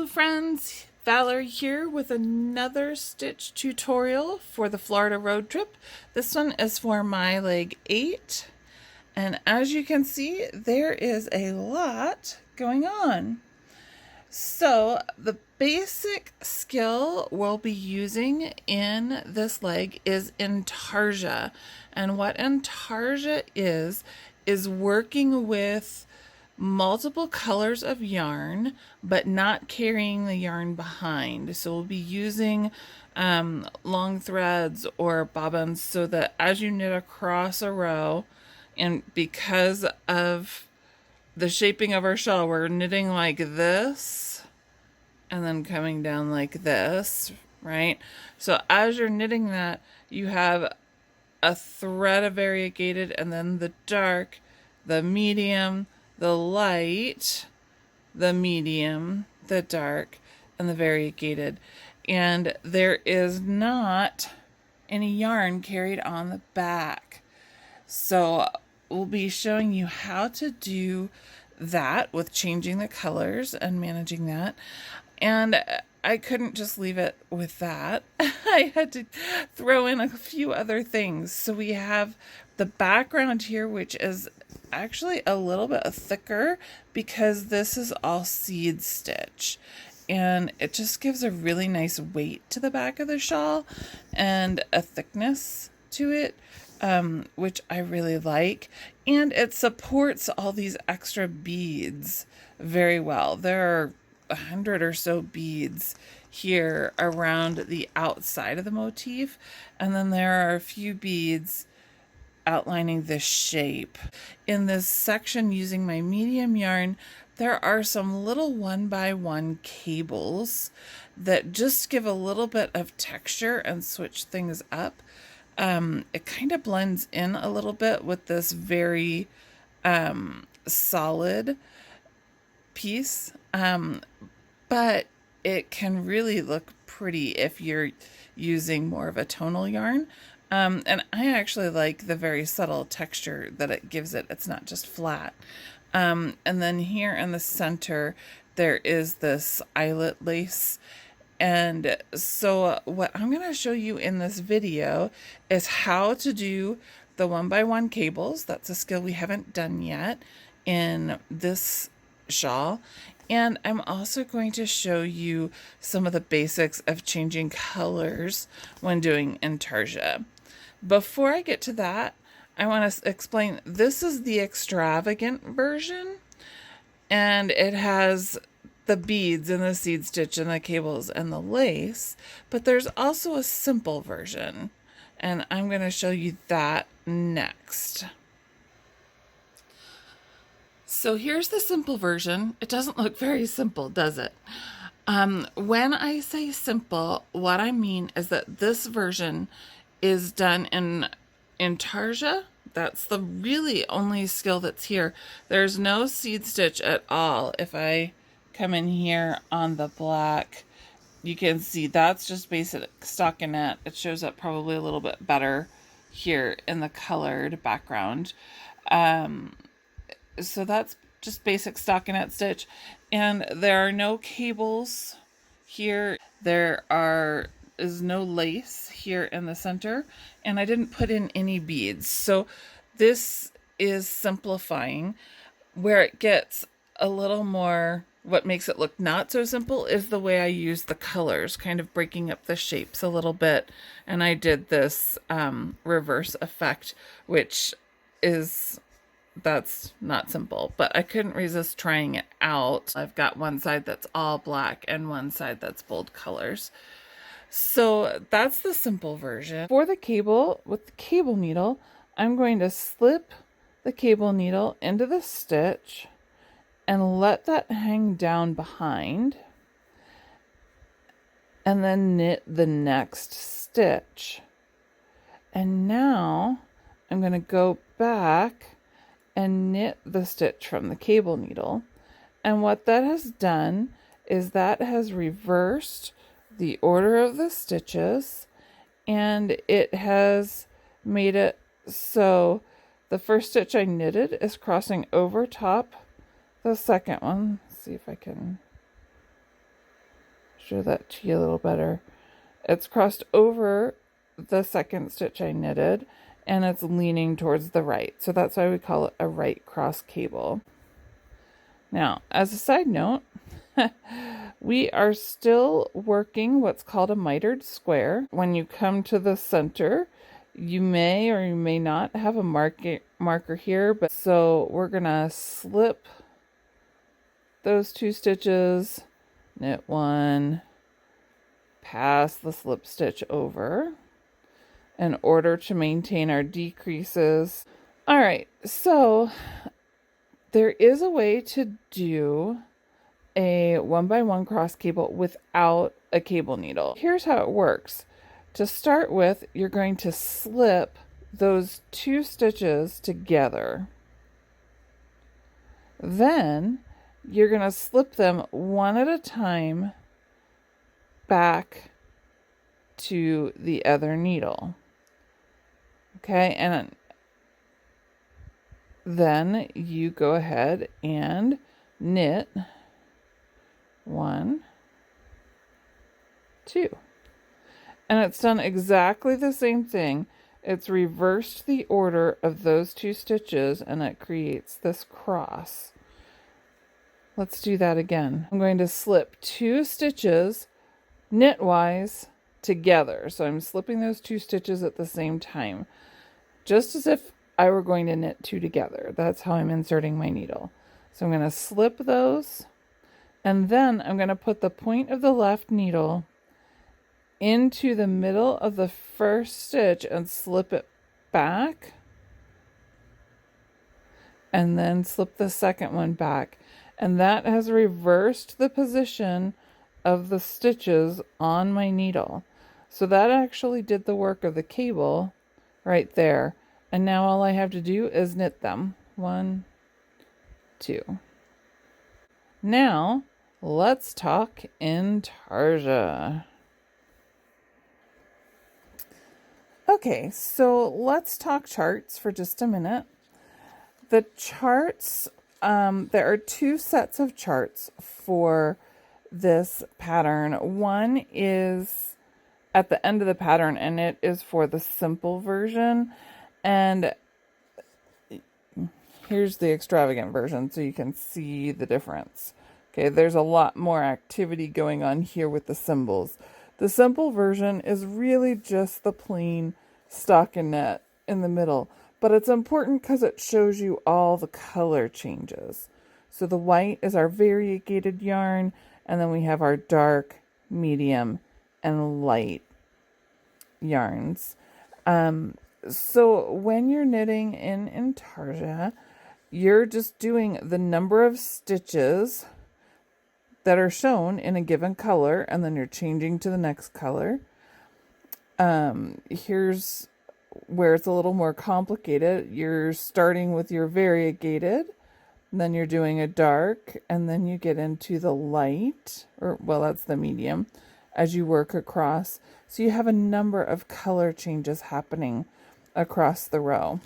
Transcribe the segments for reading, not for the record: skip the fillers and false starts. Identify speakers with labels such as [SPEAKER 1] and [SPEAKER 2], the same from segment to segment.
[SPEAKER 1] friends, Valerie here with another stitch tutorial for the Florida road trip. This one is for my leg 8, and as you can see there is a lot going on. So the basic skill we'll be using in this leg is intarsia, and what intarsia is working with multiple colors of yarn but not carrying the yarn behind. So we'll be using long threads or bobbins so that as you knit across a row, and because of the shaping of our shawl, we're knitting like this and then coming down like this, right? So as you're knitting that, you have a thread of variegated and then the dark, the medium, the light, the medium, the dark, and the variegated. And there is not any yarn carried on the back. So we'll be showing you how to do that with changing the colors and managing that. And I couldn't just leave it with that. I had to throw in a few other things. So we have the background here, which is actually a little bit thicker because this is all seed stitch, and it just gives a really nice weight to the back of the shawl and a thickness to it, which I really like, and it supports all these extra beads very well. There are 100 or so beads here around the outside of the motif, and then there are a few beads outlining the shape. In this section using my medium yarn, there are some little 1x1 cables that just give a little bit of texture and switch things up. It kind of blends in a little bit with this very solid piece, but it can really look pretty if you're using more of a tonal yarn. And I actually like the very subtle texture that it gives it. It's not just flat. And then here in the center, there is this eyelet lace. And so what I'm going to show you in this video is how to do the 1x1 cables. That's a skill we haven't done yet in this shawl. And I'm also going to show you some of the basics of changing colors when doing intarsia. Before I get to that, I want to explain, this is the extravagant version, and it has the beads and the seed stitch and the cables and the lace, but there's also a simple version, and I'm going to show you that next. So here's the simple version. It doesn't look very simple, does it? When I say simple, what I mean is that this version is done in intarsia. That's the really only skill that's here. There's no seed stitch at all. If I come in here on the black, you can see that's just basic stockinette. It shows up probably a little bit better here in the colored background. So that's just basic stockinette stitch, and there are no cables here. There is no lace here in the center, and I didn't put in any beads. So this is simplifying. Where it gets a little more, what makes it look not so simple is the way I use the colors, kind of breaking up the shapes a little bit. And I did this reverse effect, which is, that's not simple, but I couldn't resist trying it out. I've got one side that's all black and one side that's bold colors. So that's the simple version. For the cable, with the cable needle, I'm going to slip the cable needle into the stitch and let that hang down behind, and then knit the next stitch. And now I'm going to go back and knit the stitch from the cable needle. And what that has done is that has reversed the order of the stitches, and it has made it so the first stitch I knitted is crossing over top the second one. Let's see if I can show that to you a little better. It's crossed over the second stitch I knitted, and it's leaning towards the right. So that's why we call it a right cross cable. Now, as a side note, we are still working what's called a mitered square. When you come to the center, you may or you may not have a marker here, but so we're gonna slip those 2 stitches, knit 1, pass the slip stitch over in order to maintain our decreases. All right, so there is a way to do a 1x1 cross cable without a cable needle. Here's how it works. To start with, you're going to slip those 2 stitches together. Then you're going to slip them one at a time back to the other needle. Okay, and then you go ahead and knit 1, 2. And it's done exactly the same thing. It's reversed the order of those 2 stitches and it creates this cross. Let's do that again. I'm going to slip 2 stitches knitwise together. So I'm slipping those 2 stitches at the same time, just as if I were going to knit 2 together. That's how I'm inserting my needle. So I'm going to slip those, and then I'm going to put the point of the left needle into the middle of the first stitch and slip it back, and then slip the second one back. And that has reversed the position of the stitches on my needle. So that actually did the work of the cable right there. And now all I have to do is knit them. 1, 2. Now let's talk intarsia. Okay, so let's talk charts for just a minute. The charts, there are 2 sets of charts for this pattern. One is at the end of the pattern, and it is for the simple version. And here's the extravagant version so you can see the difference. Okay, there's a lot more activity going on here with the symbols. The simple version is really just the plain stockinette in the middle, but it's important because it shows you all the color changes. So the white is our variegated yarn, and then we have our dark, medium, and light yarns. So when you're knitting in intarsia, you're just doing the number of stitches that are shown in a given color, and then you're changing to the next color. Here's where it's a little more complicated. You're starting with your variegated, then you're doing a dark, and then you get into the light, or well, that's the medium, as you work across. So you have a number of color changes happening across the row.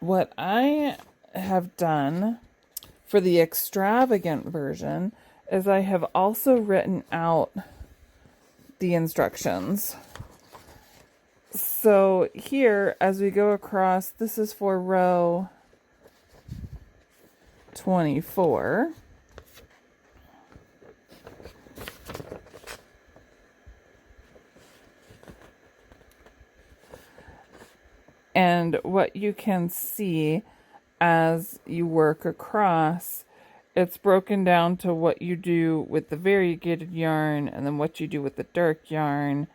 [SPEAKER 1] What I have done for the extravagant version is I have also written out the instructions. So here, as we go across, this is for row 24. And what you can see as you work across, it's broken down to what you do with the variegated yarn, and then what you do with the dark yarn,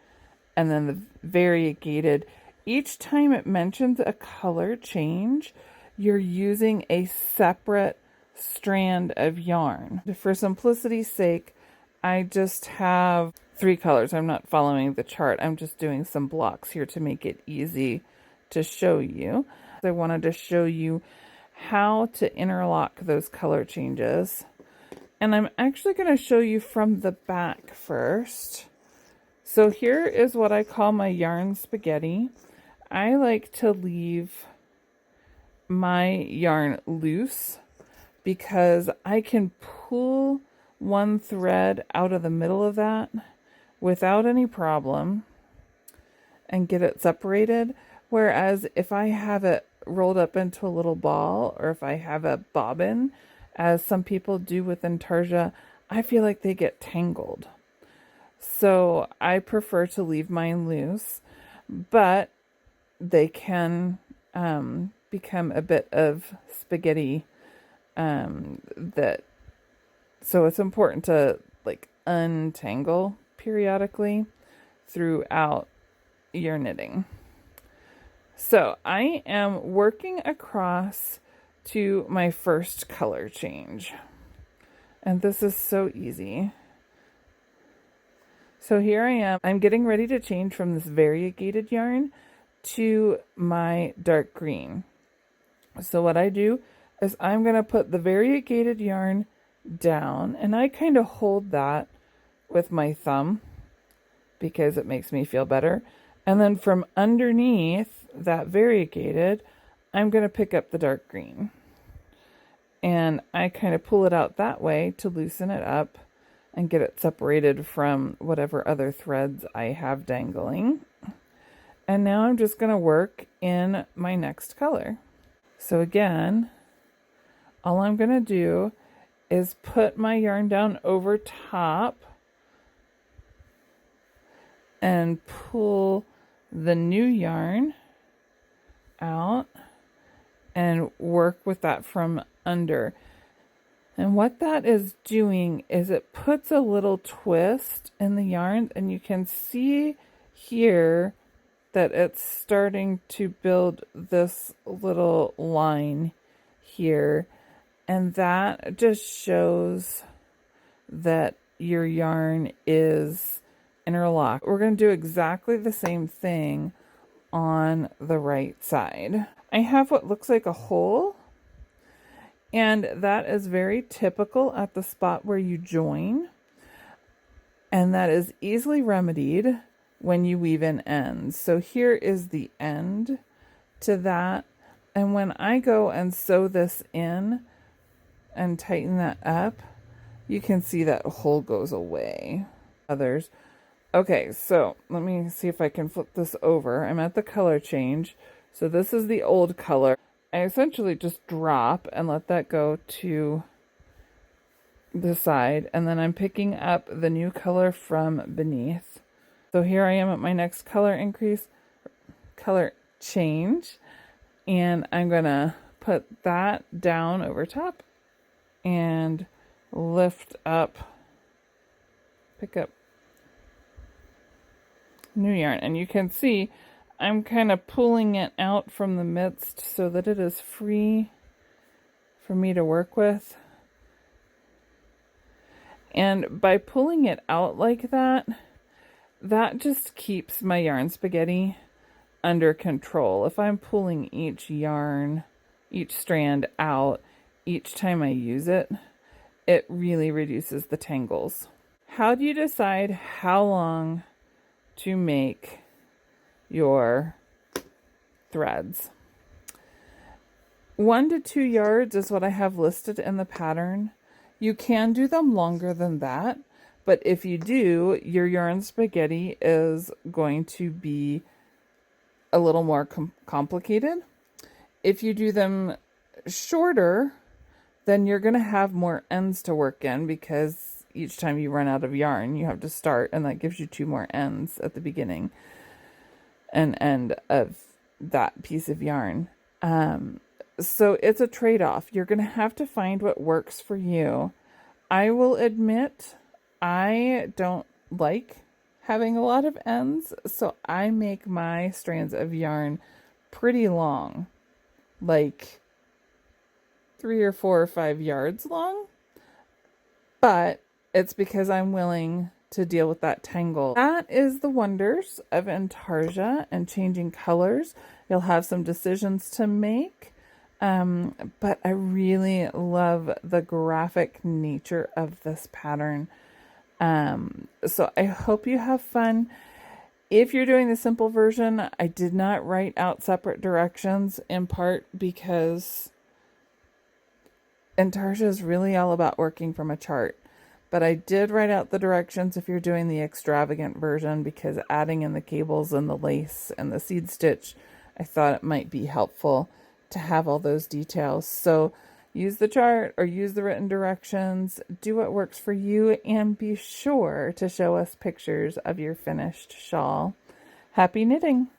[SPEAKER 1] and then the variegated. Each time it mentions a color change, you're using a separate strand of yarn. For simplicity's sake, I just have 3 colors. I'm not following the chart. I'm just doing some blocks here to make it easy to show you. I wanted to show you how to interlock those color changes. And I'm actually going to show you from the back first. So here is what I call my yarn spaghetti. I like to leave my yarn loose because I can pull one thread out of the middle of that without any problem and get it separated. Whereas if I have it rolled up into a little ball, or if I have a bobbin, as some people do with intarsia, I feel like they get tangled. So I prefer to leave mine loose, but they can become a bit of spaghetti. That so it's important to like untangle periodically throughout your knitting. So I am working across to my first color change, and this is so easy. So here I am. I'm getting ready to change from this variegated yarn to my dark green. So what I do is I'm going to put the variegated yarn down, and I kind of hold that with my thumb because it makes me feel better. And then from underneath that variegated, I'm going to pick up the dark green. And I kind of pull it out that way to loosen it up and get it separated from whatever other threads I have dangling. And now I'm just going to work in my next color. So again, all I'm going to do is put my yarn down over top and pull the new yarn out and work with that from under. And what that is doing is it puts a little twist in the yarn, and you can see here that it's starting to build this little line here, and that just shows that your yarn is interlocked. We're going to do exactly the same thing on the right side. I have what looks like a hole, and that is very typical at the spot where you join, and that is easily remedied when you weave in ends. So here is the end to that, and when I go and sew this in and tighten that up, you can see that hole goes away. Others. Okay, so let me see if I can flip this over. I'm at the color change. So this is the old color. I essentially just drop and let that go to the side, and then I'm picking up the new color from beneath. So here I am at my next color change, and I'm gonna put that down over top and lift up, pick up new yarn, and you can see I'm kind of pulling it out from the midst so that it is free for me to work with. And by pulling it out like that, that just keeps my yarn spaghetti under control. If I'm pulling each yarn, each strand out each time I use it, it really reduces the tangles. How do you decide how long to make your threads? 1 to 2 yards is what I have listed in the pattern. You can do them longer than that, but if you do, your yarn spaghetti is going to be a little more complicated. If you do them shorter, then you're going to have more ends to work in, because each time you run out of yarn, you have to start, and that gives you 2 more ends at the beginning and end of that piece of yarn. So it's a trade-off. You're going to have to find what works for you. I will admit, I don't like having a lot of ends, so I make my strands of yarn pretty long, like 3 or 4 or 5 yards long, but it's because I'm willing to deal with that tangle. That is the wonders of intarsia and changing colors. You'll have some decisions to make, but I really love the graphic nature of this pattern. So I hope you have fun. If you're doing the simple version, I did not write out separate directions, in part because And Tarsha is really all about working from a chart. But I did write out the directions if you're doing the extravagant version, because adding in the cables and the lace and the seed stitch, I thought it might be helpful to have all those details. So use the chart or use the written directions, do what works for you, and be sure to show us pictures of your finished shawl. Happy knitting!